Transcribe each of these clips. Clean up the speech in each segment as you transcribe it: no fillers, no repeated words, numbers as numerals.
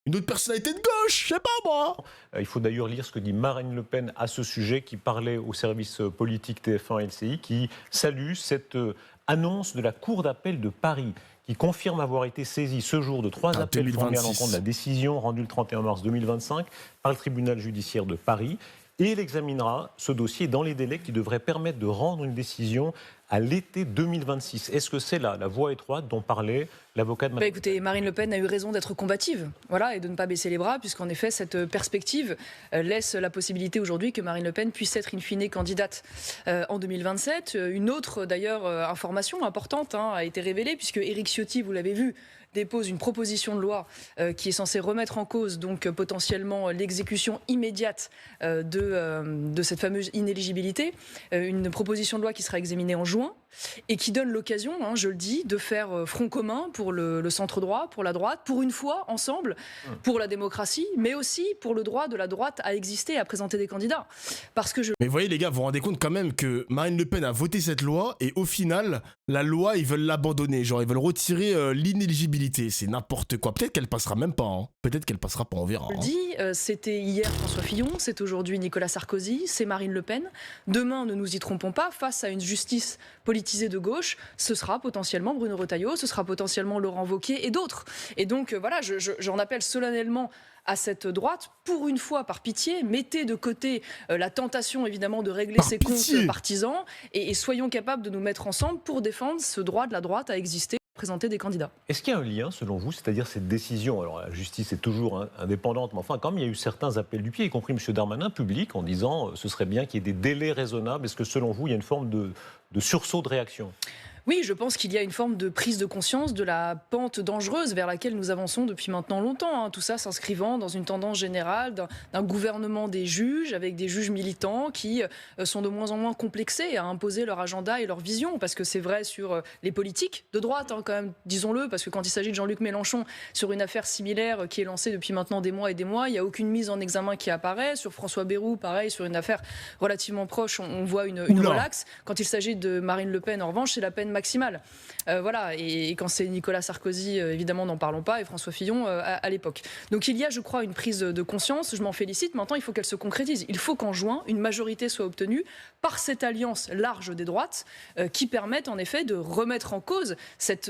une autre personnalité de gauche, je sais pas moi. Il faut d'ailleurs lire ce que dit Marine Le Pen à ce sujet, qui parlait au service politique TF1 LCI, qui salue cette annonce de la Cour d'appel de Paris, qui confirme avoir été saisie ce jour de 3 appels formés à l'encontre de la décision rendue le 31 mars 2025 par le tribunal judiciaire de Paris. Et elle examinera ce dossier dans les délais qui devraient permettre de rendre une décision à l'été 2026. Est-ce que c'est la voie étroite dont parlait l'avocat de Marine Le Pen ? Écoutez, Marine Le Pen a eu raison d'être combative, voilà, et de ne pas baisser les bras, puisqu'en effet, cette perspective laisse la possibilité aujourd'hui que Marine Le Pen puisse être in fine candidate en 2027. Une autre, d'ailleurs, information importante a été révélée, puisque Éric Ciotti, vous l'avez vu, dépose une proposition de loi qui est censée remettre en cause donc potentiellement l'exécution immédiate de cette fameuse inéligibilité. Une proposition de loi qui sera examinée en juin et qui donne l'occasion, je le dis, de faire front commun pour le centre droit, pour la droite, pour une fois ensemble, pour la démocratie, mais aussi pour le droit de la droite à exister et à présenter des candidats. Parce que Mais vous voyez les gars, vous vous rendez compte quand même que Marine Le Pen a voté cette loi et au final, la loi, ils veulent l'abandonner. Genre, ils veulent retirer l'inéligibilité. C'est n'importe quoi. Peut-être qu'elle passera même pas. Peut-être qu'elle passera pas, on verra. Je le dis, c'était hier François Fillon, c'est aujourd'hui Nicolas Sarkozy, c'est Marine Le Pen. Demain, ne nous y trompons pas, face à une justice politisée de gauche, ce sera potentiellement Bruno Retailleau, ce sera potentiellement Laurent Wauquiez et d'autres. Et donc voilà, j'en appelle solennellement à cette droite, pour une fois, par pitié, mettez de côté la tentation, évidemment, de régler ses comptes partisans et soyons capables de nous mettre ensemble pour défendre ce droit de la droite à exister, à présenter des candidats. Est-ce qu'il y a un lien, selon vous, c'est-à-dire cette décision, alors la justice est toujours indépendante, mais enfin, quand même, il y a eu certains appels du pied, y compris M. Darmanin, public, en disant ce serait bien qu'il y ait des délais raisonnables. Est-ce que, selon vous, il y a une forme de sursaut de réaction ? Oui, je pense qu'il y a une forme de prise de conscience de la pente dangereuse vers laquelle nous avançons depuis maintenant longtemps. Tout ça s'inscrivant dans une tendance générale d'un gouvernement des juges, avec des juges militants qui sont de moins en moins complexés à imposer leur agenda et leur vision. Parce que c'est vrai sur les politiques de droite, quand même, disons-le, parce que quand il s'agit de Jean-Luc Mélenchon sur une affaire similaire qui est lancée depuis maintenant des mois et des mois, il n'y a aucune mise en examen qui apparaît. Sur François Bayrou, pareil, sur une affaire relativement proche, on voit une relaxe. Quand il s'agit de Marine Le Pen, en revanche, c'est la peine maximale. Voilà. Et quand c'est Nicolas Sarkozy, évidemment, n'en parlons pas, et François Fillon à l'époque. Donc il y a, je crois, une prise de conscience. Je m'en félicite. Maintenant, il faut qu'elle se concrétise. Il faut qu'en juin, une majorité soit obtenue par cette alliance large des droites qui permette, en effet, de remettre en cause cette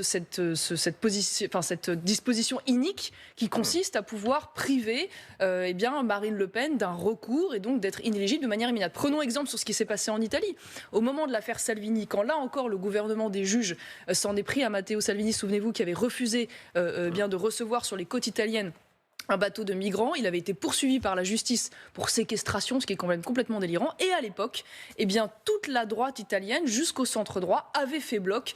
disposition inique qui consiste à pouvoir priver Marine Le Pen d'un recours et donc d'être inéligible de manière immédiate. Prenons exemple sur ce qui s'est passé en Italie. Au moment de l'affaire Salvini, quand là encore le gouvernement des juges s'en est pris à Matteo Salvini, souvenez-vous, qui avait refusé de recevoir sur les côtes italiennes un bateau de migrants. Il avait été poursuivi par la justice pour séquestration, ce qui est quand même complètement délirant. Et à l'époque, toute la droite italienne, jusqu'au centre droit, avait fait bloc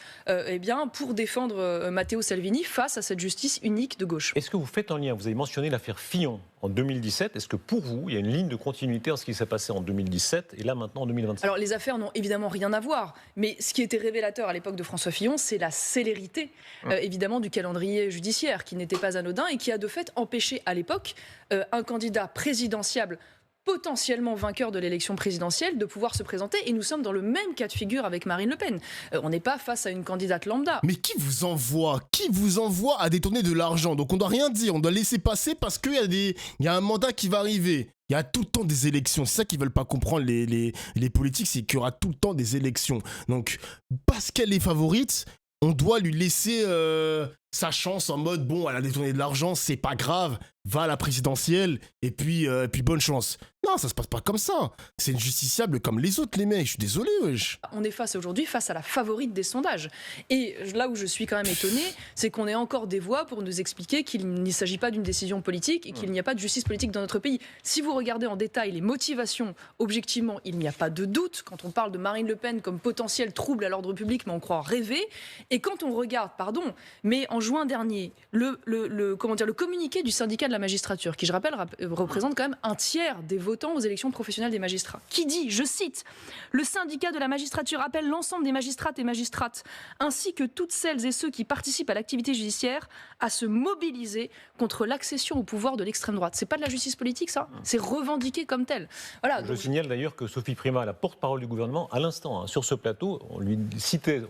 pour défendre Matteo Salvini face à cette justice unique de gauche. Est-ce que vous faites un lien ? Vous avez mentionné l'affaire Fillon en 2017. Est-ce que pour vous, il y a une ligne de continuité en ce qui s'est passé en 2017 et là maintenant en 2025 ? Alors les affaires n'ont évidemment rien à voir, mais ce qui était révélateur à l'époque de François Fillon, c'est la célérité évidemment du calendrier judiciaire qui n'était pas anodin et qui a de fait empêché à l'époque un candidat présidentiable potentiellement vainqueur de l'élection présidentielle de pouvoir se présenter. Et nous sommes dans le même cas de figure avec Marine Le Pen. On n'est pas face à une candidate lambda. Mais qui vous envoie à détourner de l'argent? Donc on doit rien dire, on doit laisser passer parce qu'il y a un mandat qui va arriver. Il y a tout le temps des élections. C'est ça qu'ils veulent pas comprendre les politiques, c'est qu'il y aura tout le temps des élections. Donc parce qu'elle est favorite, on doit lui laisser sa chance en mode bon, elle a détourné de l'argent, c'est pas grave, va à la présidentielle et puis bonne chance. Non, ça se passe pas comme ça. C'est une justiciable comme les autres, les mecs. Je suis désolé, wesh. On est aujourd'hui face à la favorite des sondages. Et là où je suis quand même étonnée, c'est qu'on ait encore des voix pour nous expliquer qu'il ne s'agit pas d'une décision politique et qu'il n'y a pas de justice politique dans notre pays. Si vous regardez en détail les motivations, objectivement, il n'y a pas de doute. Quand on parle de Marine Le Pen comme potentiel trouble à l'ordre public, mais on croit rêver. Et quand on regarde, mais en juin dernier, le communiqué du syndicat de la magistrature, qui je rappelle représente quand même un tiers des votants aux élections professionnelles des magistrats, qui dit, je cite, « Le syndicat de la magistrature appelle l'ensemble des magistrates et magistrates, ainsi que toutes celles et ceux qui participent à l'activité judiciaire, à se mobiliser contre l'accession au pouvoir de l'extrême droite. » C'est pas de la justice politique, ça ? C'est revendiqué comme tel. Voilà, je signale d'ailleurs que Sophie Primas, la porte-parole du gouvernement, à l'instant, sur ce plateau, on lui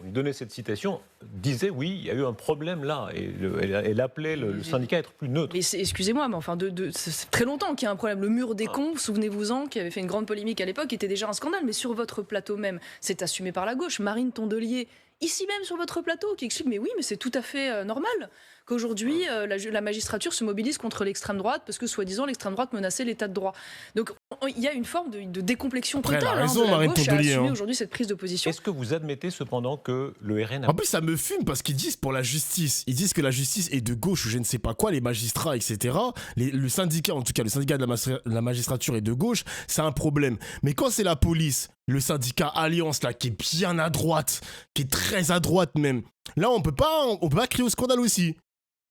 donnait cette citation, disait, oui, il y a eu un problème là, syndicat. Et elle appelait le syndicat à être plus neutre. Mais excusez-moi, mais enfin, c'est très longtemps qu'il y a un problème. Le mur des cons, souvenez-vous-en, qui avait fait une grande polémique à l'époque, était déjà un scandale. Mais sur votre plateau même, c'est assumé par la gauche. Marine Tondelier, ici même sur votre plateau, qui explique, mais oui, mais c'est tout à fait normal qu'aujourd'hui, la magistrature se mobilise contre l'extrême droite parce que, soi-disant, l'extrême droite menaçait l'état de droit. Donc, il y a une forme de décomplexion Après, totale elle a raison, de la Marine gauche à Tondelier, assumer hein. aujourd'hui cette prise de position. Est-ce que vous admettez cependant que le RN a... En plus, ça me fume parce qu'ils disent pour la justice. Ils disent que la justice est de gauche ou je ne sais pas quoi, les magistrats, etc. Le syndicat, en tout cas, le syndicat de la magistrature est de gauche, c'est un problème. Mais quand c'est la police, le syndicat Alliance, là, qui est bien à droite, qui est très à droite même, là, on peut pas crier au scandale aussi.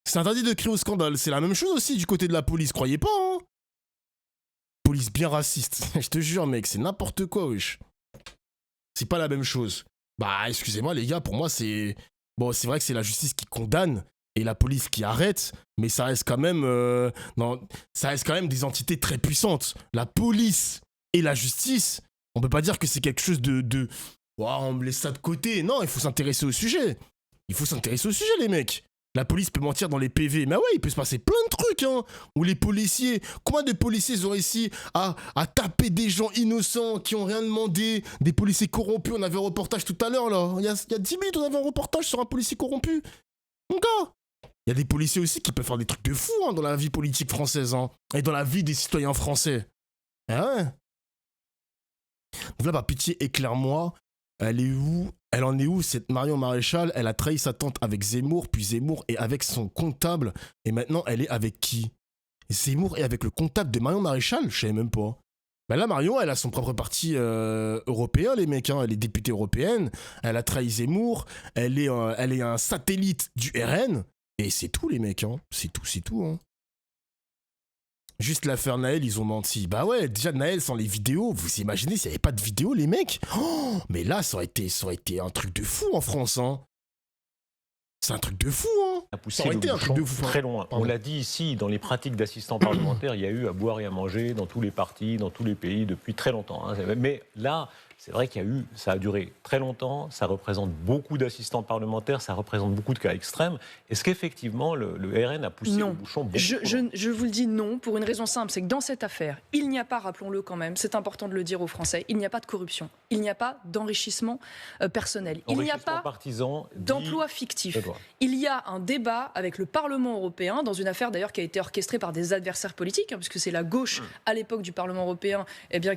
C'est interdit de crier au scandale. C'est la même chose aussi du côté de la police, croyez pas, hein. Police bien raciste. Je te jure, mec, c'est n'importe quoi, wesh. C'est pas la même chose. Bah, excusez-moi, les gars, pour moi, c'est... Bon, c'est vrai que c'est la justice qui condamne et la police qui arrête, mais ça reste quand même... ça reste quand même des entités très puissantes. La police et la justice, on peut pas dire que c'est quelque chose de... Ouah, on me laisse ça de côté. Non, il faut s'intéresser au sujet. Il faut s'intéresser au sujet, les mecs. La police peut mentir dans les PV, mais ouais, il peut se passer plein de trucs, hein. Où les policiers, combien de policiers ont réussi à taper des gens innocents qui ont rien demandé, des policiers corrompus. On avait un reportage tout à l'heure, là. Il y a 10 minutes, on avait un reportage sur un policier corrompu. Mon gars, il y a des policiers aussi qui peuvent faire des trucs de fou, hein, dans la vie politique française, hein, et dans la vie des citoyens français. Ah ouais. Donc là, par pitié, éclaire-moi. Elle est où? Elle en est où, cette Marion Maréchal? Elle a trahi sa tante avec Zemmour, puis Zemmour est avec son comptable, et maintenant elle est avec qui? Zemmour est avec le comptable de Marion Maréchal? Je savais même pas. Ben là, Marion, elle a son propre parti européen, les mecs, hein. Elle est députée européenne, elle a trahi Zemmour, elle est un satellite du RN, et c'est tout, les mecs, hein. C'est tout, hein. Juste l'affaire Naël, ils ont menti. Bah ouais, déjà Naël sans les vidéos, vous imaginez s'il n'y avait pas de vidéos, les mecs? Oh, mais là, ça aurait été un truc de fou en France, hein. C'est un truc de fou, hein. A poussé le bouchon très loin. Pardon. On l'a dit ici, dans les pratiques d'assistants parlementaires, il y a eu à boire et à manger dans tous les partis, dans tous les pays depuis très longtemps, hein. Mais là, c'est vrai ça a duré très longtemps, ça représente beaucoup d'assistants parlementaires, ça représente beaucoup de cas extrêmes. Est-ce qu'effectivement, le RN a poussé le bouchon beaucoup trop loin? Je vous le dis non, pour une raison simple, c'est que dans cette affaire, il n'y a pas, rappelons-le quand même, c'est important de le dire aux Français, il n'y a pas de corruption, il n'y a pas d'enrichissement personnel, il n'y a pas d'emploi fictif. Il y a un débat avec le Parlement européen, dans une affaire d'ailleurs qui a été orchestrée par des adversaires politiques, hein, puisque c'est la gauche à l'époque du Parlement européen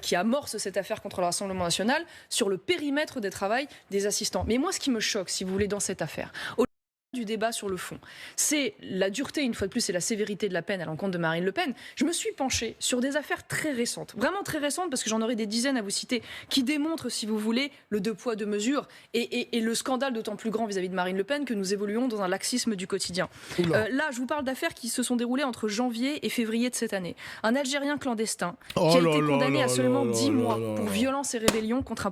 qui amorce cette affaire contre le Rassemblement national, sur le périmètre des travail des assistants. Mais moi, ce qui me choque, si vous voulez, dans cette affaire, au-delà du débat sur le fond, c'est la dureté, une fois de plus, et la sévérité de la peine à l'encontre de Marine Le Pen. Je me suis penchée sur des affaires très récentes, vraiment très récentes, parce que j'en aurais des dizaines à vous citer, qui démontrent, si vous voulez, le deux poids, deux mesures, et le scandale d'autant plus grand vis-à-vis de Marine Le Pen que nous évoluons dans un laxisme du quotidien. Là, je vous parle d'affaires qui se sont déroulées entre janvier et février de cette année. Un Algérien clandestin qui a été condamné à seulement 10 mois pour violence et rébellion contre un...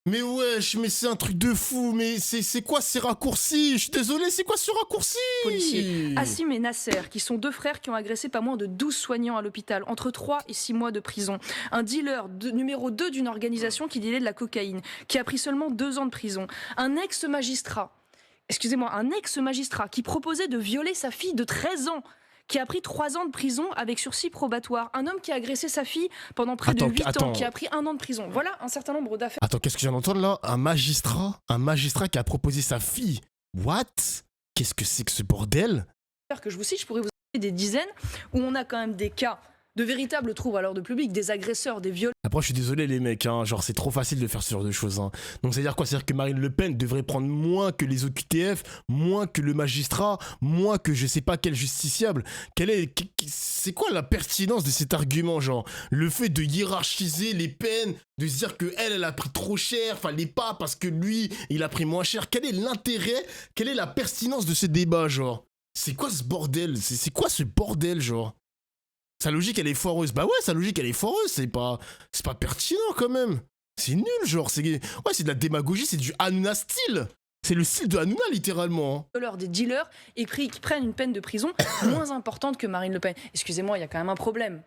Mais wesh, mais c'est un truc de fou, mais c'est quoi ces raccourcis? Je suis désolé, c'est quoi ce raccourci? Policiers. Assim et Nasser, qui sont deux frères qui ont agressé pas moins de 12 soignants à l'hôpital, entre 3 et 6 mois de prison. Un dealer numéro 2 d'une organisation qui dealait de la cocaïne, qui a pris seulement 2 ans de prison. Un ex-magistrat qui proposait de violer sa fille de 13 ans, qui a pris 3 ans de prison avec sursis probatoire. Un homme qui a agressé sa fille pendant près de 8 ans, qui a pris 1 an de prison. Voilà un certain nombre d'affaires. Attends, qu'est-ce que je viens d'entendre là? Un magistrat qui a proposé sa fille. What? Qu'est-ce que c'est que ce bordel? Que je vous cite, je pourrais vous citer des dizaines, où on a quand même des cas de véritables troubles à l'ordre public, des agresseurs, des violeurs. Après, je suis désolé, les mecs, hein, genre, c'est trop facile de faire ce genre de choses, hein. Donc, c'est-à-dire quoi? C'est-à-dire que Marine Le Pen devrait prendre moins que les OQTF, moins que le magistrat, moins que je sais pas quel justiciable. C'est quoi la pertinence de cet argument, genre? Le fait de hiérarchiser les peines, de se dire que elle a pris trop cher, fallait pas parce que lui, il a pris moins cher. Quel est l'intérêt? Quelle est la pertinence de ce débat, genre? C'est quoi ce bordel? C'est quoi ce bordel, genre? Sa logique, elle est foireuse. Bah ouais, sa logique, elle est foireuse. C'est pas pertinent, quand même. C'est nul, genre. C'est de la démagogie, c'est du Hanouna style. C'est le style de Hanouna, littéralement. Des dealers et qui prennent une peine de prison moins importante que Marine Le Pen. Excusez-moi, il y a quand même un problème.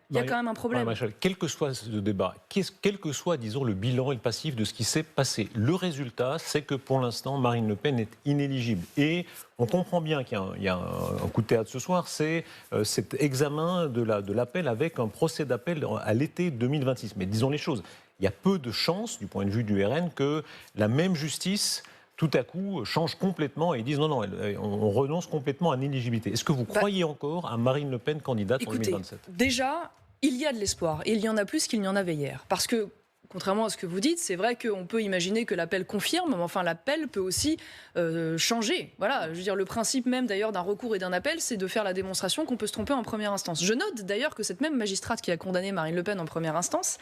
Quel que soit ce débat, quel que soit, disons, le bilan et le passif de ce qui s'est passé, le résultat, c'est que pour l'instant, Marine Le Pen est inéligible. Et on comprend bien qu'il y a un coup de théâtre ce soir, c'est cet examen de l'appel avec un procès d'appel à l'été 2026. Mais disons les choses, il y a peu de chances, du point de vue du RN, que la même justice tout à coup changent complètement et disent non, on renonce complètement à l'éligibilité. Est-ce que vous croyez encore à Marine Le Pen candidate en 2027 ? Déjà, il y a de l'espoir et il y en a plus qu'il n'y en avait hier. Parce que, contrairement à ce que vous dites, c'est vrai qu'on peut imaginer que l'appel confirme, mais enfin l'appel peut aussi changer. Voilà, je veux dire, le principe même d'ailleurs d'un recours et d'un appel, c'est de faire la démonstration qu'on peut se tromper en première instance. Je note d'ailleurs que cette même magistrate qui a condamné Marine Le Pen en première instance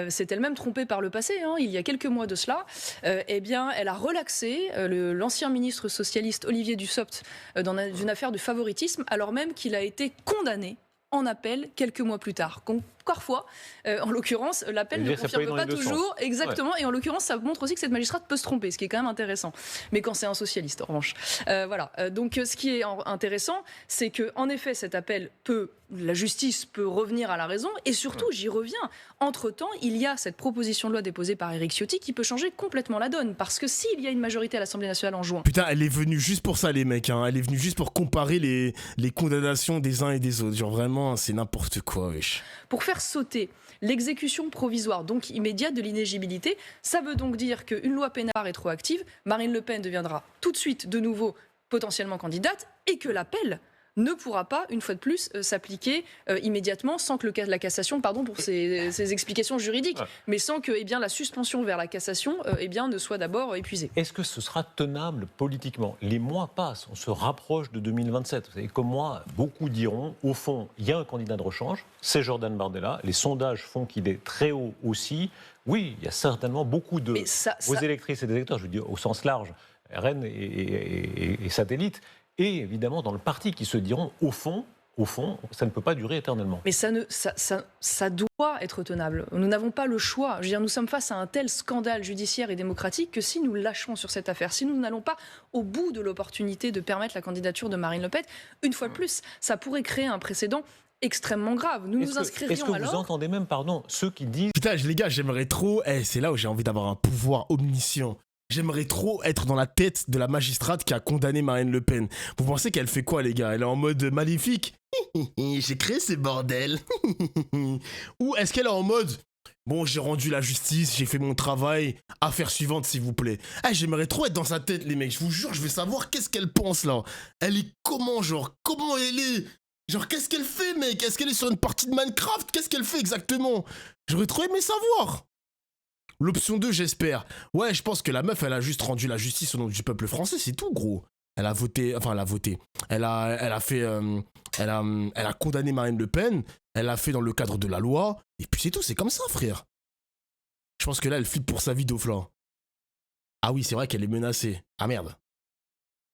s'est elle-même trompée par le passé. Il y a quelques mois de cela, elle a relaxé l'ancien ministre socialiste Olivier Dussopt dans une affaire de favoritisme, alors même qu'il a été condamné en appel quelques mois plus tard. Donc, parfois, en l'occurrence, l'appel ne confirme pas toujours. Exactement. Ouais. Et en l'occurrence, ça montre aussi que cette magistrate peut se tromper, ce qui est quand même intéressant. Mais quand c'est un socialiste, en revanche. Voilà. Donc, ce qui est intéressant, c'est que, en effet, cet appel la justice peut revenir à la raison. Et surtout, j'y reviens. Entre-temps, il y a cette proposition de loi déposée par Éric Ciotti qui peut changer complètement la donne. Parce que s'il y a une majorité à l'Assemblée nationale en juin... Putain, elle est venue juste pour ça, les mecs. Elle est venue juste pour comparer les condamnations des uns et des autres. Genre, vraiment, c'est n'importe quoi, wesh. Pour faire sauter l'exécution provisoire, donc immédiate de l'inéligibilité, ça veut donc dire qu'une loi pénale rétroactive, Marine Le Pen deviendra tout de suite de nouveau potentiellement candidate et que l'appel ne pourra pas, une fois de plus, s'appliquer immédiatement sans que la cassation, pardon pour ces explications juridiques, mais sans que la suspension vers la cassation ne soit d'abord épuisée. Est-ce que ce sera tenable politiquement ? Les mois passent, on se rapproche de 2027. Vous savez, comme moi, beaucoup diront, au fond, il y a un candidat de rechange, c'est Jordan Bardella, les sondages font qu'il est très haut aussi. Oui, il y a certainement beaucoup de vos électrices et des électeurs, je veux dire au sens large, RN et satellites, et évidemment dans le parti qui se diront au fond, ça ne peut pas durer éternellement. Mais ça doit être tenable. Nous n'avons pas le choix. Je veux dire, nous sommes face à un tel scandale judiciaire et démocratique que si nous lâchons sur cette affaire, si nous n'allons pas au bout de l'opportunité de permettre la candidature de Marine Le Pen, une fois de plus, ça pourrait créer un précédent extrêmement grave. Nous inscririons Est-ce que vous entendez même, ceux qui disent... Putain, les gars, j'aimerais trop... c'est là où j'ai envie d'avoir un pouvoir omniscient. J'aimerais trop être dans la tête de la magistrate qui a condamné Marine Le Pen. Vous pensez qu'elle fait quoi, les gars ? Elle est en mode maléfique ? J'ai créé ces bordels. Ou est-ce qu'elle est en mode... Bon, j'ai rendu la justice, j'ai fait mon travail. Affaire suivante, s'il vous plaît. J'aimerais trop être dans sa tête, les mecs. Je vous jure, je veux savoir qu'est-ce qu'elle pense, là. Elle est comment, genre ? Comment elle est ? Genre, qu'est-ce qu'elle fait, mec ? Est-ce qu'elle est sur une partie de Minecraft ? Qu'est-ce qu'elle fait exactement ? J'aurais trop aimé savoir. L'option 2, j'espère. Ouais, je pense que la meuf, elle a juste rendu la justice au nom du peuple français, c'est tout, gros. Elle a voté. Elle a condamné Marine Le Pen. Elle l'a fait dans le cadre de la loi. Et puis c'est tout, c'est comme ça, frère. Je pense que là, elle flippe pour sa vie, Dauphin. Ah oui, c'est vrai qu'elle est menacée. Ah merde.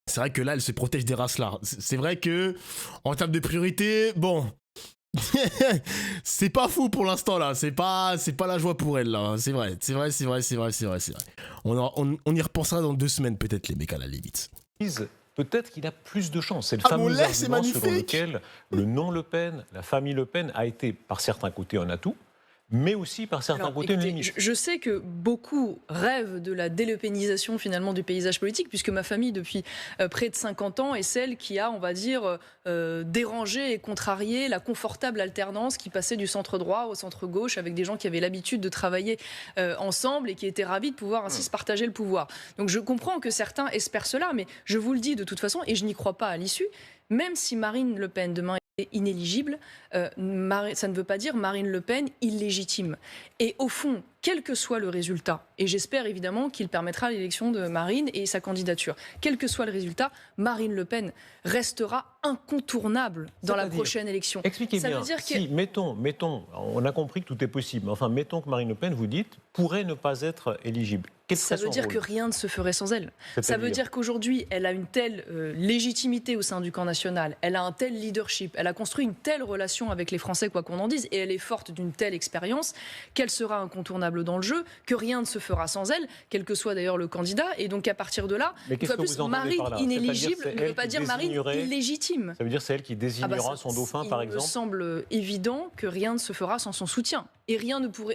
C'est vrai que là, elle se protège des races là. C'est vrai que, en termes de priorité, bon... c'est pas fou pour l'instant là, c'est pas la joie pour elle là, c'est vrai. On y repensera dans 2 semaines peut-être, les mecs, à la limite. Peut-être qu'il a plus de chance. C'est le fameux argument selon lequel le nom Le Pen, la famille Le Pen a été par certains côtés un atout, mais aussi par certains côtés une limite. Je sais que beaucoup rêvent de la délepénisation finalement du paysage politique, puisque ma famille depuis près de 50 ans est celle qui a, on va dire, dérangé et contrarié la confortable alternance qui passait du centre droit au centre gauche, avec des gens qui avaient l'habitude de travailler ensemble et qui étaient ravis de pouvoir ainsi se partager le pouvoir. Donc je comprends que certains espèrent cela, mais je vous le dis de toute façon, et je n'y crois pas à l'issue, même si Marine Le Pen demain inéligible, ça ne veut pas dire Marine Le Pen illégitime. Et au fond, quel que soit le résultat, et j'espère évidemment qu'il permettra l'élection de Marine et sa candidature, quel que soit le résultat, Marine Le Pen restera incontournable dans la prochaine élection. Expliquez bien, mettons, on a compris que tout est possible, mais enfin, mettons que Marine Le Pen, vous dites, pourrait ne pas être éligible. Ça veut dire que rien ne se ferait sans elle. Ça veut dire qu'aujourd'hui, elle a une telle légitimité au sein du camp national, elle a un tel leadership, elle a construit une telle relation avec les Français, quoi qu'on en dise, et elle est forte d'une telle expérience qu'elle sera incontournable incontournable dans le jeu, que rien ne se fera sans elle, quel que soit d'ailleurs le candidat. Et donc à partir de là, Mais qu'est-ce que vous entendez Marie par là ? inéligible C'est-à-dire, ne c'est veut pas elle qui dire Marie désignerait- illégitime. Ça veut dire c'est elle qui désignera son dauphin, par Il me exemple. semble évident que rien ne se fera sans son soutien. Et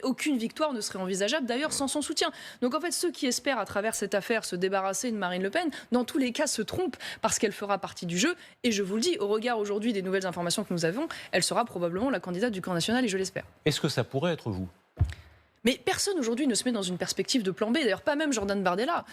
aucune victoire ne serait envisageable d'ailleurs sans son soutien. Donc en fait, ceux qui espèrent à travers cette affaire se débarrasser de Marine Le Pen, dans tous les cas se trompent parce qu'elle fera partie du jeu. Et je vous le dis, au regard aujourd'hui des nouvelles informations que nous avons, elle sera probablement la candidate du camp national et je l'espère. Est-ce que ça pourrait être vous ? Mais personne aujourd'hui ne se met dans une perspective de plan B. D'ailleurs, pas même Jordan Bardella.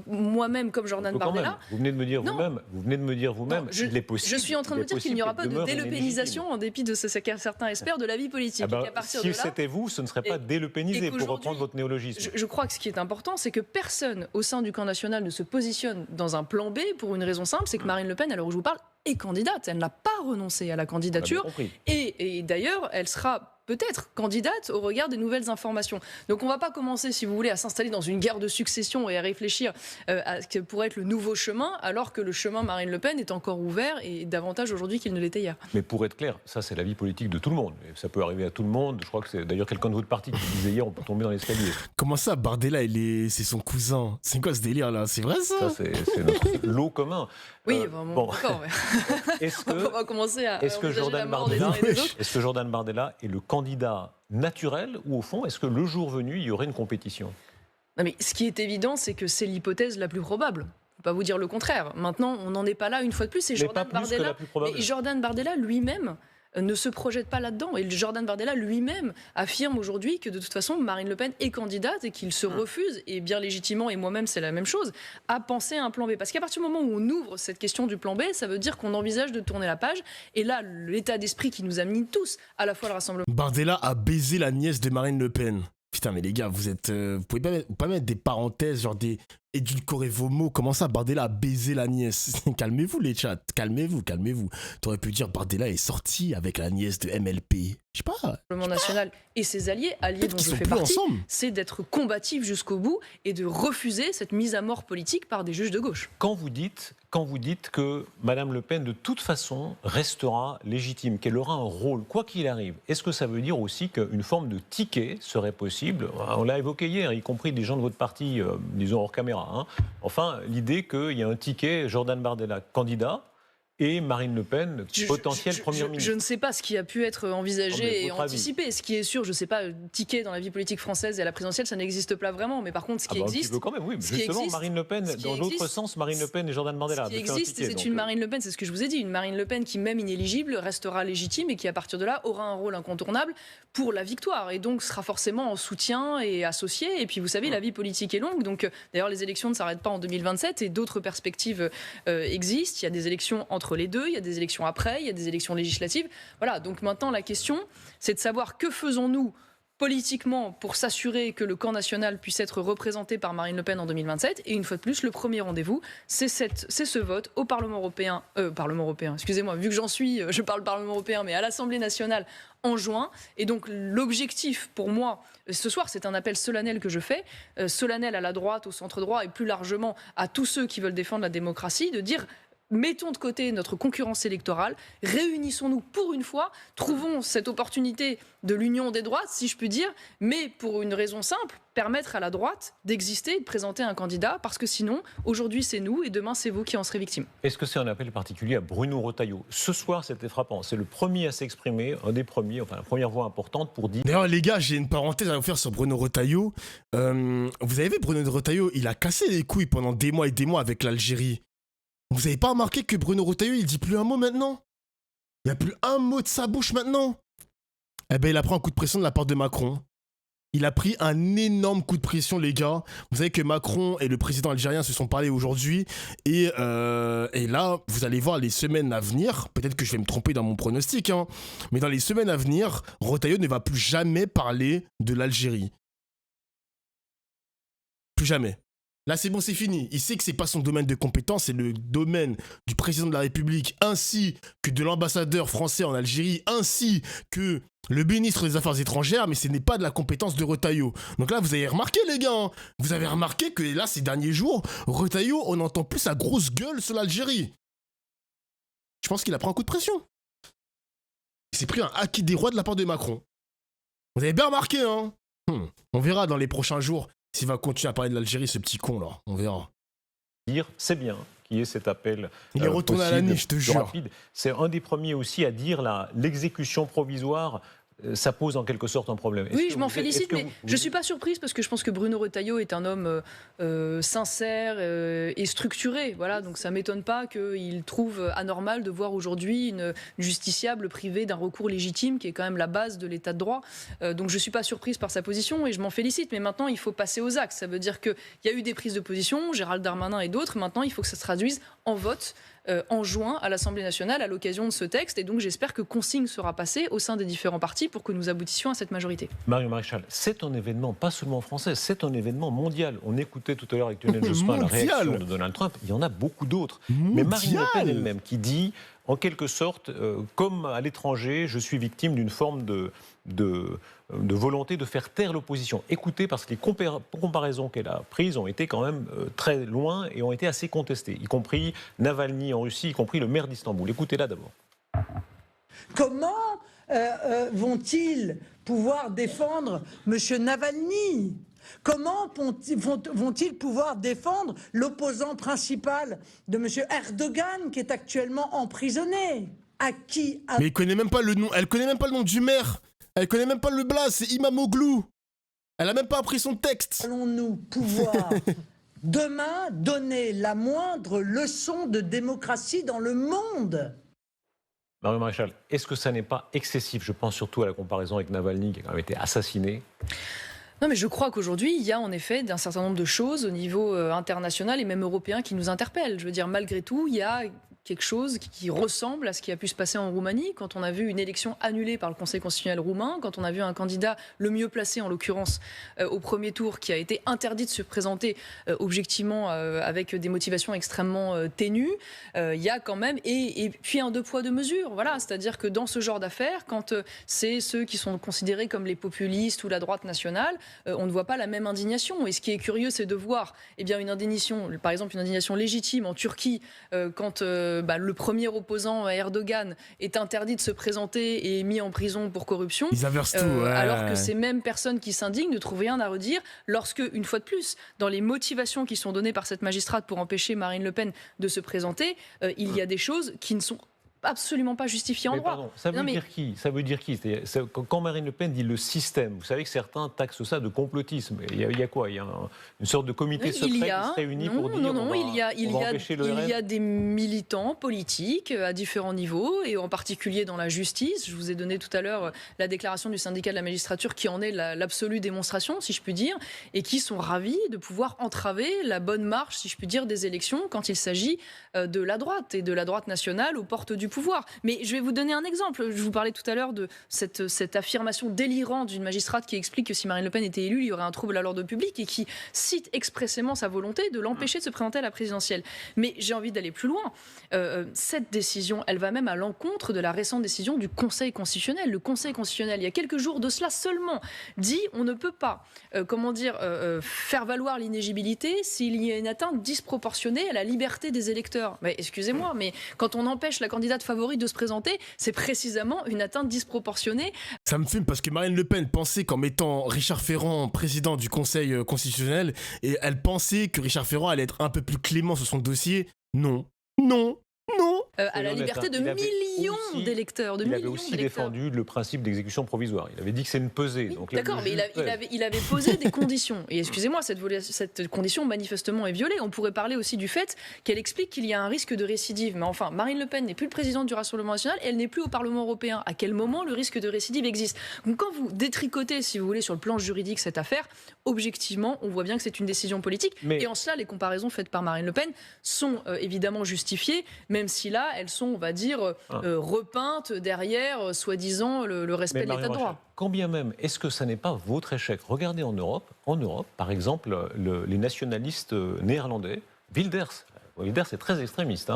Moi-même, comme Jordan Quand même. Bardella. Vous venez de me dire Non. vous-même, Non, il est possible. Je suis en train de il me est dire qu'il n'y aura pas possible de qu'elle demeure délepénisation en dépit de ce que certains espèrent de la vie politique. Ah ben, Et qu'à partir si de là, c'était vous, ce ne serait pas et délepénisé, pour qu'aujourd'hui, reprendre votre néologisme. je crois que ce qui est important, c'est que personne au sein du camp national ne se positionne dans un plan B pour une raison simple, c'est que Marine Le Pen, à l'heure où je vous parle, est candidate. Elle n'a pas renoncé à la On a bien candidature. compris. Et d'ailleurs, elle sera peut-être candidate au regard des nouvelles informations. Donc on ne va pas commencer, si vous voulez, à s'installer dans une guerre de succession et à réfléchir à ce que pourrait être le nouveau chemin, alors que le chemin Marine Le Pen est encore ouvert et davantage aujourd'hui qu'il ne l'était hier. Mais pour être clair, ça c'est la vie politique de tout le monde. Et ça peut arriver à tout le monde. Je crois que c'est d'ailleurs quelqu'un de votre parti qui disait hier on peut tomber dans l'escalier. Comment ça, Bardella, c'est son cousin? C'est quoi ce délire là? C'est vrai ça? Ça c'est notre lot commun. Oui, bon. d'accord. Ouais. Est-ce On que, va commencer à est-ce que envisager la Jordan mort des uns Bardella, et des autres. est-ce que Jordan Bardella est le candidat naturel ou au fond, est-ce que le jour venu, il y aurait une compétition? Non, mais ce qui est évident, c'est que c'est l'hypothèse la plus probable. Je ne peux pas vous dire le contraire. Maintenant, on n'en est pas là une fois de plus. Et Mais pas plus que la plus probable. Mais Jordan Bardella lui-même ne se projette pas là-dedans. Et Jordan Bardella lui-même affirme aujourd'hui que de toute façon, Marine Le Pen est candidate et qu'il se refuse, et bien légitimement, et moi-même c'est la même chose, à penser à un plan B. Parce qu'à partir du moment où on ouvre cette question du plan B, ça veut dire qu'on envisage de tourner la page. Et là, l'état d'esprit qui nous amène tous, à la fois le Rassemblement. Bardella a baisé la nièce de Marine Le Pen. Putain, mais les gars, vous pouvez pas mettre des parenthèses, genre des édulcorer vos mots. Comment ça, Bardella a baisé la nièce? Calmez-vous, les chats. Calmez-vous. T'aurais pu dire Bardella est sorti avec la nièce de MLP. Je sais pas. National et ses alliés Peut-être dont qu'ils je sont fais plus partie, ensemble. c'est d'être combatif jusqu'au bout et de refuser cette mise à mort politique par des juges de gauche. Quand vous dites que Madame Le Pen, de toute façon, restera légitime, qu'elle aura un rôle, quoi qu'il arrive, est-ce que ça veut dire aussi qu'une forme de ticket serait possible? On l'a évoqué hier, y compris des gens de votre parti, disons hors caméra. Hein. Enfin, l'idée qu'il y a un ticket Jordan Bardella candidat et Marine Le Pen, potentielle première ministre. Je ne sais pas ce qui a pu être envisagé et anticipé. Ce qui est sûr, je ne sais pas, ticket dans la vie politique française et à la présidentielle, ça n'existe pas vraiment. Mais par contre, ce qui Un existe... petit peu quand même, oui. Justement, Marine Le Pen, dans l'autre sens, Marine Le Pen et Jordan Bardella. Ce qui existe, c'est une Marine Le Pen, c'est ce que je vous ai dit, une Marine Le Pen qui, même inéligible, restera légitime et qui, à partir de là, aura un rôle incontournable pour la victoire. Et donc, sera forcément en soutien et associé. Et puis, vous savez, la vie politique est longue. Donc, d'ailleurs, les élections ne s'arrêtent pas en 2027 et d'autres perspectives existent. Il y a des élections entre les deux, il y a des élections après, il y a des élections législatives. Voilà, donc maintenant la question, c'est de savoir que faisons-nous politiquement pour s'assurer que le camp national puisse être représenté par Marine Le Pen en 2027. Et une fois de plus, le premier rendez-vous, c'est ce vote au Parlement européen, excusez-moi, vu que je parle Parlement européen, mais à l'Assemblée nationale en juin. Et donc l'objectif pour moi, ce soir, c'est un appel solennel que je fais, solennel à la droite, au centre droit et plus largement à tous ceux qui veulent défendre la démocratie, de dire: mettons de côté notre concurrence électorale, réunissons-nous pour une fois, trouvons cette opportunité de l'union des droites, si je puis dire, mais pour une raison simple, permettre à la droite d'exister et de présenter un candidat, parce que sinon, aujourd'hui c'est nous et demain c'est vous qui en serez victime. Est-ce que c'est un appel particulier à Bruno Retailleau? Ce soir, c'était frappant. C'est le premier à s'exprimer, un des premiers, enfin la première voix importante pour dire... D'ailleurs, les gars, j'ai une parenthèse à vous faire sur Bruno Retailleau. Vous avez vu, Bruno Retailleau, il a cassé les couilles pendant des mois et des mois avec l'Algérie. Vous avez pas remarqué que Bruno Retailleau, il dit plus un mot maintenant? Il n'y a plus un mot de sa bouche maintenant? Eh ben, il a pris un coup de pression de la part de Macron. Il a pris un énorme coup de pression, les gars. Vous savez que Macron et le président algérien se sont parlé aujourd'hui. Et là, vous allez voir les semaines à venir. Peut-être que je vais me tromper dans mon pronostic, hein, mais dans les semaines à venir, Retailleau ne va plus jamais parler de l'Algérie. Plus jamais. Là, c'est bon, c'est fini. Il sait que c'est pas son domaine de compétence, c'est le domaine du président de la République, ainsi que de l'ambassadeur français en Algérie, ainsi que le ministre des Affaires étrangères, mais ce n'est pas de la compétence de Retailleau. Donc là, vous avez remarqué, les gars, hein, vous avez remarqué que là, ces derniers jours, Retailleau, on n'entend plus sa grosse gueule sur l'Algérie. Je pense qu'il a pris un coup de pression. Il s'est pris un acquis des rois de la part de Macron. Vous avez bien remarqué, hein? On verra dans les prochains jours s'il va continuer à parler de l'Algérie, ce petit con là. On verra. Dire, c'est bien qu'il y ait cet appel. Il est retourné à la niche, je te jure. Rapide. C'est un des premiers aussi à dire l'exécution provisoire. Ça pose en quelque sorte un problème. Oui, je m'en félicite, mais je ne suis pas surprise parce que je pense que Bruno Retailleau est un homme sincère et structuré. Voilà, donc ça ne m'étonne pas qu'il trouve anormal de voir aujourd'hui une justiciable privée d'un recours légitime qui est quand même la base de l'état de droit. Donc je ne suis pas surprise par sa position et je m'en félicite. Mais maintenant, il faut passer aux actes. Ça veut dire qu'il y a eu des prises de position, Gérald Darmanin et d'autres. Maintenant, il faut que ça se traduise en vote. En juin à l'Assemblée nationale à l'occasion de ce texte. Et donc j'espère que consigne sera passée au sein des différents partis pour que nous aboutissions à cette majorité. Marion Maréchal, c'est un événement pas seulement français, c'est un événement mondial. On écoutait tout à l'heure avec Lionel Jospin la réaction de Donald Trump. Il y en a beaucoup d'autres. Mais Marine Le Pen elle-même qui dit, en quelque sorte, comme à l'étranger, je suis victime d'une forme de volonté de faire taire l'opposition. Écoutez, parce que les comparaisons qu'elle a prises ont été quand même très loin et ont été assez contestées, y compris Navalny en Russie, y compris le maire d'Istanbul. Écoutez-la d'abord. Comment vont-ils pouvoir défendre M. Navalny ? Comment vont-ils pouvoir défendre l'opposant principal de M. Erdogan qui est actuellement emprisonné ? À qui ? Mais il connaît même pas le nom. Elle connaît même pas le nom du maire. Elle connaît même pas le blase, c'est Imamoglu. Elle a même pas appris son texte. Allons-nous pouvoir demain donner la moindre leçon de démocratie dans le monde ? Marion Maréchal, est-ce que ça n'est pas excessif ? Je pense surtout à la comparaison avec Navalny qui a quand même été assassiné. Non, mais je crois qu'aujourd'hui, il y a en effet un certain nombre de choses au niveau international et même européen qui nous interpellent. Je veux dire, malgré tout, il y a quelque chose qui ressemble à ce qui a pu se passer en Roumanie, quand on a vu une élection annulée par le Conseil constitutionnel roumain, quand on a vu un candidat le mieux placé, en l'occurrence, au premier tour, qui a été interdit de se présenter objectivement avec des motivations extrêmement ténues. Il y a quand même, et puis un deux poids, deux mesures. Voilà, c'est-à-dire que dans ce genre d'affaires, quand c'est ceux qui sont considérés comme les populistes ou la droite nationale, on ne voit pas la même indignation. Et ce qui est curieux, c'est de voir une indignation, par exemple une indignation légitime en Turquie, quand le premier opposant Erdogan est interdit de se présenter et est mis en prison pour corruption. Ils inversent tout. Alors que ces mêmes personnes qui s'indignent ne trouvent rien à redire lorsque, une fois de plus, dans les motivations qui sont données par cette magistrate pour empêcher Marine Le Pen de se présenter, il y a des choses qui ne sont absolument pas justifié en droit. Pardon, ça veut dire qui Quand Marine Le Pen dit le système, vous savez que certains taxent ça de complotisme. Il y a quoi ? Il y a une sorte de comité secret qui se réunit pour dire il y a des militants politiques à différents niveaux et en particulier dans la justice. Je vous ai donné tout à l'heure la déclaration du syndicat de la magistrature qui en est l'absolue démonstration, si je puis dire, et qui sont ravis de pouvoir entraver la bonne marche, si je puis dire, des élections quand il s'agit de la droite et de la droite nationale aux portes du pouvoir. Mais je vais vous donner un exemple. Je vous parlais tout à l'heure de cette affirmation délirante d'une magistrate qui explique que si Marine Le Pen était élue, il y aurait un trouble à l'ordre public et qui cite expressément sa volonté de l'empêcher de se présenter à la présidentielle. Mais j'ai envie d'aller plus loin. Cette décision, elle va même à l'encontre de la récente décision du Conseil constitutionnel. Le Conseil constitutionnel, il y a quelques jours de cela seulement, dit on ne peut pas faire valoir l'inéligibilité s'il y a une atteinte disproportionnée à la liberté des électeurs. Mais excusez-moi, mais quand on empêche la candidate favorite de se présenter, c'est précisément une atteinte disproportionnée. Ça me fume parce que Marine Le Pen pensait qu'en mettant Richard Ferrand président du Conseil constitutionnel, et elle pensait que Richard Ferrand allait être un peu plus clément sur son dossier. Non. À la liberté de millions d'électeurs. Il avait aussi défendu le principe d'exécution provisoire. Il avait dit que c'est une pesée. Oui, d'accord, mais il avait posé des conditions. Et excusez-moi, cette condition manifestement est violée. On pourrait parler aussi du fait qu'elle explique qu'il y a un risque de récidive. Mais enfin, Marine Le Pen n'est plus le président du Rassemblement national et elle n'est plus au Parlement européen. À quel moment le risque de récidive existe ? Donc quand vous détricotez, si vous voulez, sur le plan juridique cette affaire, objectivement, on voit bien que c'est une décision politique. Et en cela, les comparaisons faites par Marine Le Pen sont évidemment justifiées, même si là, elles sont, on va dire, repeintes derrière, soi-disant, le respect de l'état de droit. Quand bien même, est-ce que ça n'est pas votre échec ? Regardez en Europe, par exemple, les nationalistes néerlandais, Wilders. Wilders est très extrémiste,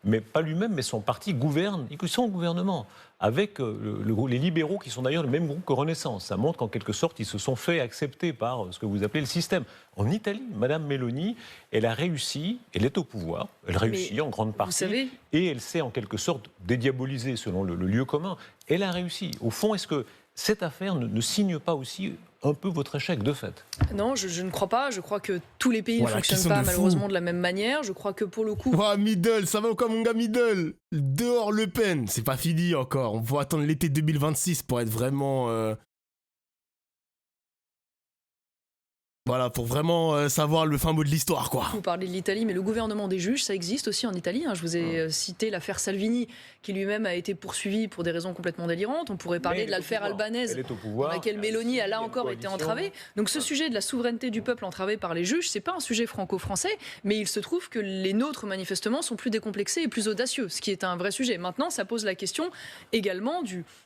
mais pas lui-même, mais son parti gouverne, ils sont au gouvernement, avec les libéraux qui sont d'ailleurs le même groupe que Renaissance. Ça montre qu'en quelque sorte, ils se sont fait accepter par ce que vous appelez le système. En Italie, Madame Meloni, elle a réussi, elle est au pouvoir, elle réussit en grande partie, et elle s'est en quelque sorte dédiabolisée selon le lieu commun. Elle a réussi. Au fond, est-ce que cette affaire ne signe pas aussi un peu votre échec de fait. Non, je ne crois pas. Je crois que tous les pays ne Voilà, fonctionnent question pas de fou. malheureusement de la même manière. Je crois que pour le coup, Oh, Middle, ça va ou quoi mon gars Middle? Dehors Le Pen, c'est pas fini encore. On va attendre l'été 2026 pour être vraiment... Voilà, pour vraiment savoir le fin mot de l'histoire, quoi. vous parlez de l'Italie, mais le gouvernement des juges, ça existe aussi en Italie. Je vous ai cité l'affaire Salvini, qui lui-même a été poursuivi pour des raisons complètement délirantes. On pourrait parler de l'affaire albanaise, Elle est au dans pouvoir. laquelle Mélanie a là encore été entravée. Donc ce sujet de la souveraineté du peuple entravé par les juges, c'est pas un sujet franco-français, mais il se trouve que les nôtres, manifestement, sont plus décomplexés et plus audacieux, ce qui est un vrai sujet. Maintenant, ça pose la question également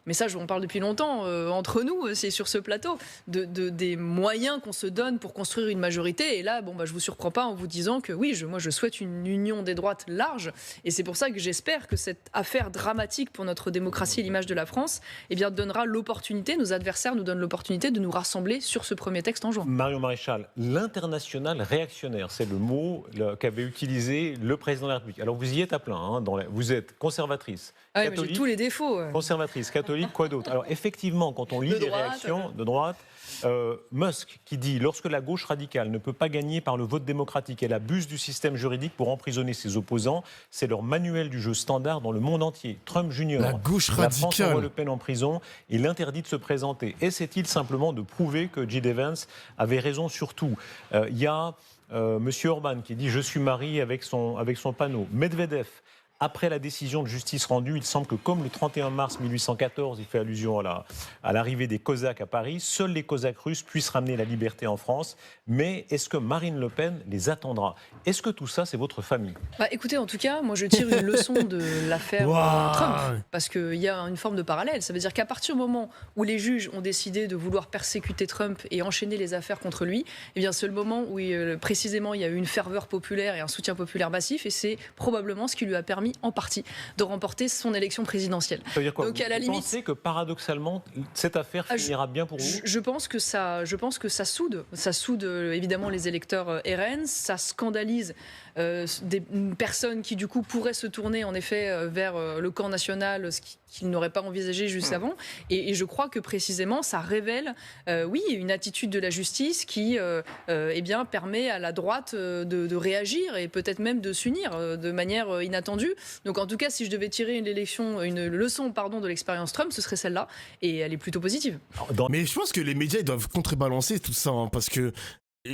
mais ça, on parle depuis longtemps entre nous, c'est sur ce plateau, des moyens qu'on se donne pour construire une majorité. Et là, je vous surprends pas en vous disant que oui, moi je souhaite une union des droites large. Et c'est pour ça que j'espère que cette affaire dramatique pour notre démocratie et l'image de la France, donnera l'opportunité, nos adversaires nous donnent l'opportunité de nous rassembler sur ce premier texte en juin. Marion Maréchal, l'international réactionnaire, c'est le mot qu'avait utilisé le président de la République. Alors vous y êtes à plein, vous êtes conservatrice, mais j'ai tous les défauts. Conservatrice, catholique, quoi d'autre? Alors effectivement, quand on lit les réactions de droite, Musk qui dit « Lorsque la gauche radicale ne peut pas gagner par le vote démocratique, elle abuse du système juridique pour emprisonner ses opposants. C'est leur manuel du jeu standard dans le monde entier. Trump Jr. La gauche La France radicale. envoie Le Pen en prison et l'interdit de se présenter. Essaie-t-il simplement de prouver que J.D. Vance avait raison sur tout? Il y a M. Orban qui dit « Je suis marié avec son panneau ». Medvedev. Après la décision de justice rendue, il semble que comme le 31 mars 1814, il fait allusion à l'arrivée des Cosaques à Paris, seuls les Cosaques russes puissent ramener la liberté en France. Mais est-ce que Marine Le Pen les attendra? Est-ce que tout ça, c'est votre famille? Écoutez, en tout cas, moi je tire une leçon de l'affaire Wow. Trump, parce qu'il y a une forme de parallèle. Ça veut dire qu'à partir du moment où les juges ont décidé de vouloir persécuter Trump et enchaîner les affaires contre lui, c'est le moment où précisément il y a eu une ferveur populaire et un soutien populaire massif, et c'est probablement ce qui lui a permis en partie de remporter son élection présidentielle. Ça veut dire quoi? Donc, vous à la limite, pensez que paradoxalement, cette affaire finira bien pour vous? je pense que ça soude. Ça soude évidemment les électeurs RN, ça scandalise des personnes qui du coup pourraient se tourner en effet vers le camp national, ce qu'ils n'auraient pas envisagé juste avant. Et je crois que précisément ça révèle, une attitude de la justice qui permet à la droite de réagir et peut-être même de s'unir de manière inattendue. Donc en tout cas, si je devais tirer une leçon de l'expérience Trump, ce serait celle-là, et elle est plutôt positive. Mais je pense que les médias ils doivent contrebalancer tout ça, parce que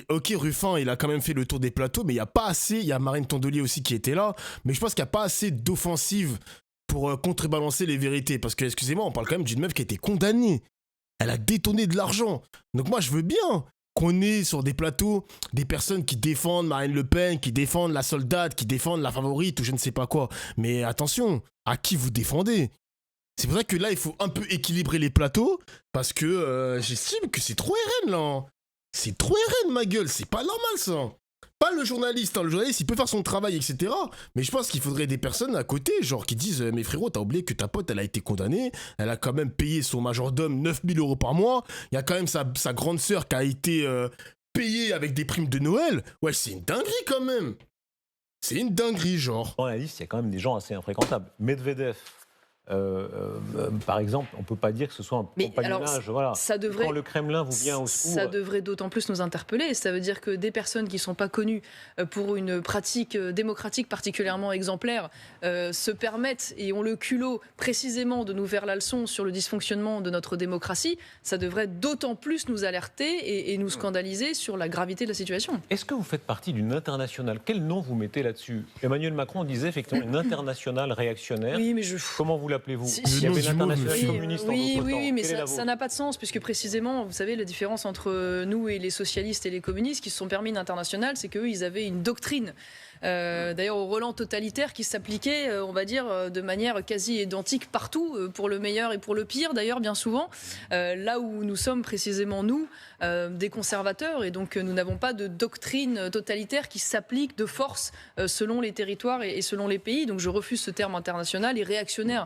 ok, Ruffin il a quand même fait le tour des plateaux, mais il y a pas assez, il y a Marine Tondelier aussi qui était là, mais je pense qu'il n'y a pas assez d'offensive pour contrebalancer les vérités, parce que excusez-moi, on parle quand même d'une meuf qui a été condamnée, elle a détourné de l'argent, donc moi je veux bien qu'on ait sur des plateaux des personnes qui défendent Marine Le Pen, qui défendent la soldate, qui défendent la favorite ou je ne sais pas quoi, mais attention, à qui vous défendez? C'est pour ça que là, il faut un peu équilibrer les plateaux, parce que j'estime que c'est trop RN, là. C'est trop RN, ma gueule, c'est pas normal, ça. Pas le journaliste, le journaliste, il peut faire son travail, etc. Mais je pense qu'il faudrait des personnes à côté, genre, qui disent « Mais frérot, t'as oublié que ta pote, elle a été condamnée, elle a quand même payé son majordome 9 000 € par mois, il y a quand même sa grande sœur qui a été payée avec des primes de Noël. Ouais, c'est une dinguerie, quand même. C'est une dinguerie, genre. Dans la liste, il y a quand même des gens assez infréquentables. Medvedev, par exemple, on ne peut pas dire que ce soit un compagnonnage. Voilà. Quand le Kremlin vous vient au secours... Ça devrait d'autant plus nous interpeller. Ça veut dire que des personnes qui ne sont pas connues pour une pratique démocratique particulièrement exemplaire se permettent et ont le culot précisément de nous faire la leçon sur le dysfonctionnement de notre démocratie. Ça devrait d'autant plus nous alerter et nous scandaliser sur la gravité de la situation. Est-ce que vous faites partie d'une internationale? Quel nom vous mettez là-dessus? Emmanuel Macron disait effectivement une internationale réactionnaire. Oui, mais Comment vous l'appelez-vous? Il y avait l'international communiste oui, en votre temps. Oui, mais Quelle est ça n'a pas de sens, puisque précisément, vous savez, la différence entre nous et les socialistes et les communistes qui se sont permis une internationale, c'est qu'eux, ils avaient une doctrine. D'ailleurs au relent totalitaire qui s'appliquait, on va dire, de manière quasi identique partout, pour le meilleur et pour le pire d'ailleurs bien souvent, là où nous sommes précisément nous, des conservateurs, et donc nous n'avons pas de doctrine totalitaire qui s'applique de force selon les territoires et selon les pays, donc je refuse ce terme international et réactionnaire.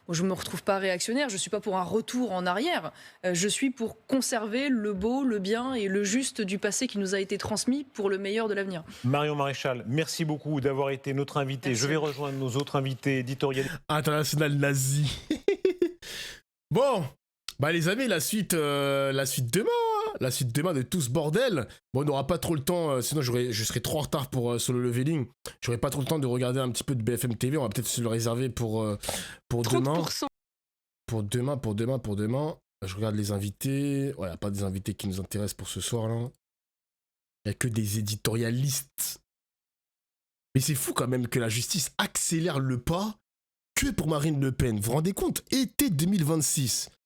Je ne me retrouve pas réactionnaire, je ne suis pas pour un retour en arrière, je suis pour conserver le beau, le bien et le juste du passé qui nous a été transmis pour le meilleur de l'avenir. Marion Maréchal, merci beaucoup d'avoir été notre invitée. Merci. Je vais rejoindre nos autres invités éditorialistes. International nazi. Bon, les amis, la suite demain. la suite demain de tout ce bordel. Bon, on n'aura pas trop le temps, sinon je serais trop en retard pour Solo Leveling. J'aurais pas trop le temps de regarder un petit peu de BFM TV. On va peut-être se le réserver pour demain. 30%. Pour demain. Je regarde les invités. Ouais, y a pas des invités qui nous intéressent pour ce soir là. Il y a que des éditorialistes. Mais c'est fou quand même que la justice accélère le pas que pour Marine Le Pen. Vous vous rendez compte? Été 2026.